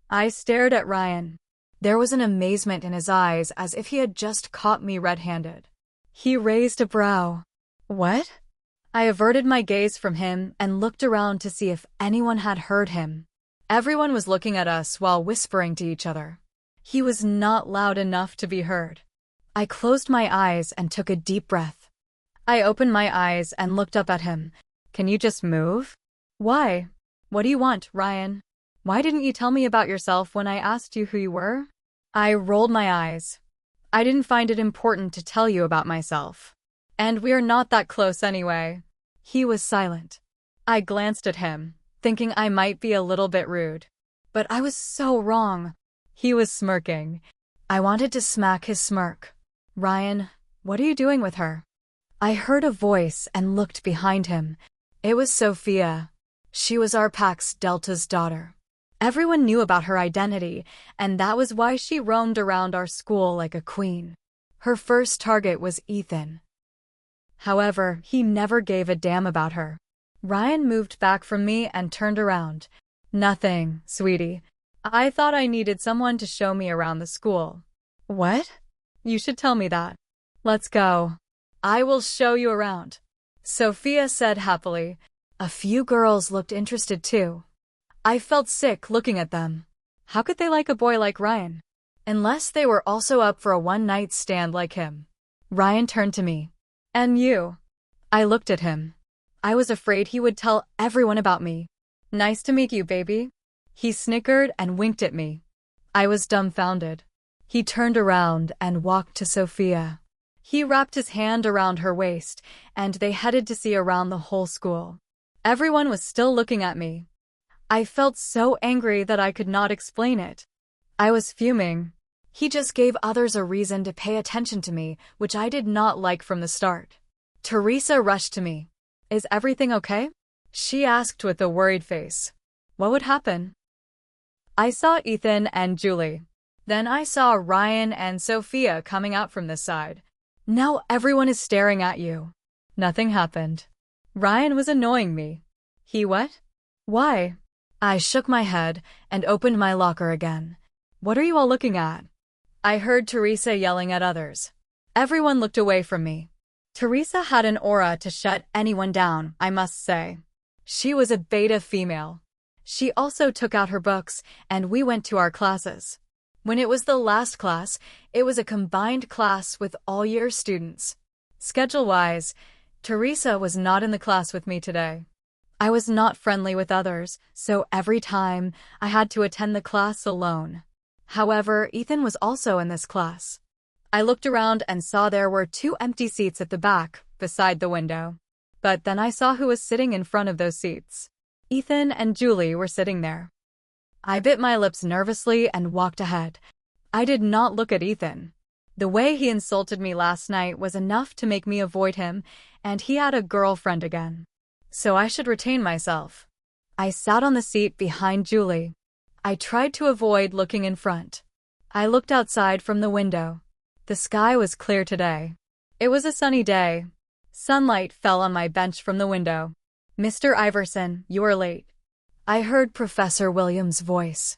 I stared at Ryan. There was an amazement in his eyes as if he had just caught me red-handed. He raised a brow. What? I averted my gaze from him and looked around to see if anyone had heard him. Everyone was looking at us while whispering to each other. He was not loud enough to be heard. I closed my eyes and took a deep breath. I opened my eyes and looked up at him. Can you just move? Why? What do you want, Ryan? Why didn't you tell me about yourself when I asked you who you were? I rolled my eyes. I didn't find it important to tell you about myself. And we're not that close anyway. He was silent. I glanced at him, thinking I might be a little bit rude. But I was so wrong. He was smirking. I wanted to smack his smirk. Ryan, what are you doing with her? I heard a voice and looked behind him. It was Sophia. She was our Pax Delta's daughter. Everyone knew about her identity, and that was why she roamed around our school like a queen. Her first target was Ethan. However, he never gave a damn about her. Ryan moved back from me and turned around. Nothing, sweetie. I thought I needed someone to show me around the school. What? You should tell me that. Let's go. I will show you around, Sophia said happily. A few girls looked interested too. I felt sick looking at them. How could they like a boy like Ryan? Unless they were also up for a one-night stand like him. Ryan turned to me. And you? I looked at him. I was afraid he would tell everyone about me. Nice to meet you, baby. He snickered and winked at me. I was dumbfounded. He turned around and walked to Sophia. He wrapped his hand around her waist, and they headed to see around the whole school. Everyone was still looking at me. I felt so angry that I could not explain it. I was fuming. He just gave others a reason to pay attention to me, which I did not like from the start. Teresa rushed to me. Is everything okay? She asked with a worried face. What would happen? I saw Ethan and Julie. Then I saw Ryan and Sophia coming out from this side. Now everyone is staring at you. Nothing happened. Ryan was annoying me. He what? Why? I shook my head and opened my locker again. What are you all looking at? I heard Teresa yelling at others. Everyone looked away from me. Teresa had an aura to shut anyone down, I must say. She was a beta female. She also took out her books, and we went to our classes. When it was the last class, it was a combined class with all year students. Schedule-wise, Teresa was not in the class with me today. I was not friendly with others, so every time I had to attend the class alone. However, Ethan was also in this class. I looked around and saw there were 2 empty seats at the back, beside the window. But then I saw who was sitting in front of those seats. Ethan and Julie were sitting there. I bit my lips nervously and walked ahead. I did not look at Ethan. The way he insulted me last night was enough to make me avoid him, and he had a girlfriend again. So I should retain myself. I sat on the seat behind Julie. I tried to avoid looking in front. I looked outside from the window. The sky was clear today. It was a sunny day. Sunlight fell on my bench from the window. Mr. Iversen, you are late. I heard Professor Williams' voice.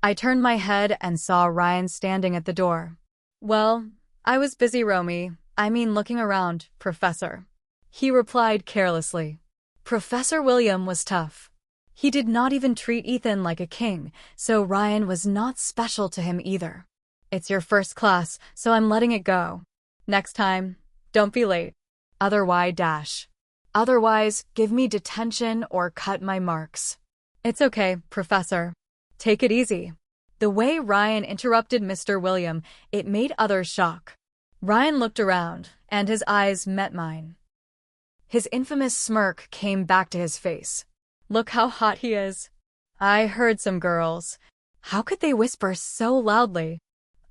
I turned my head and saw Ryan standing at the door. Well, I was busy, looking around, Professor. He replied carelessly. Professor William was tough. He did not even treat Ethan like a king, so Ryan was not special to him either. It's your first class, so I'm letting it go. Next time, don't be late. Otherwise, give me detention or cut my marks. It's okay, Professor. Take it easy. The way Ryan interrupted Mr. William, it made others shock. Ryan looked around, and his eyes met mine. His infamous smirk came back to his face. Look how hot he is. I heard some girls. How could they whisper so loudly?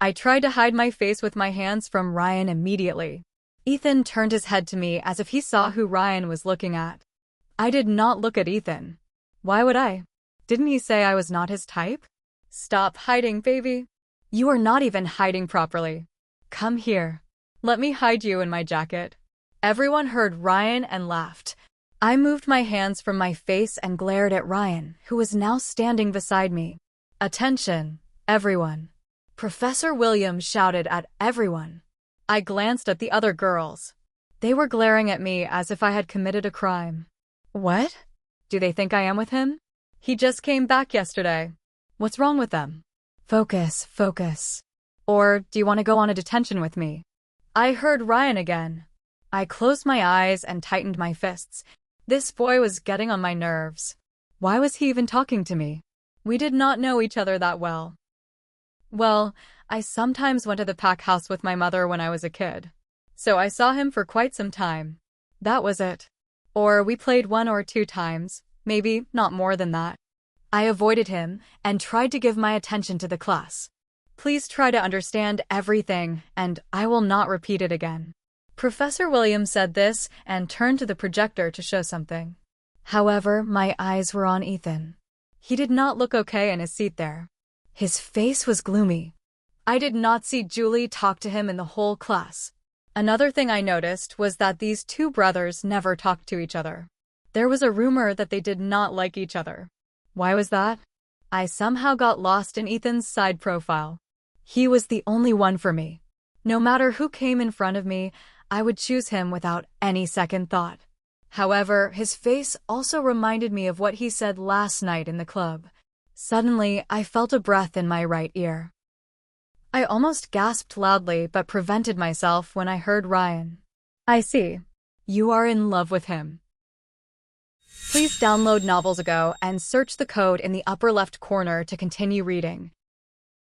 I tried to hide my face with my hands from Ryan immediately. Ethan turned his head to me as if he saw who Ryan was looking at. I did not look at Ethan. Why would I? Didn't he say I was not his type? Stop hiding, baby. You are not even hiding properly. Come here. Let me hide you in my jacket. Everyone heard Ryan and laughed. I moved my hands from my face and glared at Ryan, who was now standing beside me. Attention, everyone. Professor Williams shouted at everyone. I glanced at the other girls. They were glaring at me as if I had committed a crime. What? Do they think I am with him? He just came back yesterday. What's wrong with them? Focus, focus. Or do you want to go on a detention with me? I heard Ryan again. I closed my eyes and tightened my fists. This boy was getting on my nerves. Why was he even talking to me? We did not know each other that well. Well, I sometimes went to the pack house with my mother when I was a kid. So I saw him for quite some time. That was it. Or we played 1 or 2 times, maybe not more than that. I avoided him and tried to give my attention to the class. Please try to understand everything, and I will not repeat it again. Professor Williams said this and turned to the projector to show something. However, my eyes were on Ethan. He did not look okay in his seat there. His face was gloomy. I did not see Julie talk to him in the whole class. Another thing I noticed was that these 2 brothers never talked to each other. There was a rumor that they did not like each other. Why was that? I somehow got lost in Ethan's side profile. He was the only one for me. No matter who came in front of me, I would choose him without any second thought. However, his face also reminded me of what he said last night in the club. Suddenly, I felt a breath in my right ear. I almost gasped loudly but prevented myself when I heard Ryan. I see. You are in love with him. Please download Novels Ago and search the code in the upper left corner to continue reading.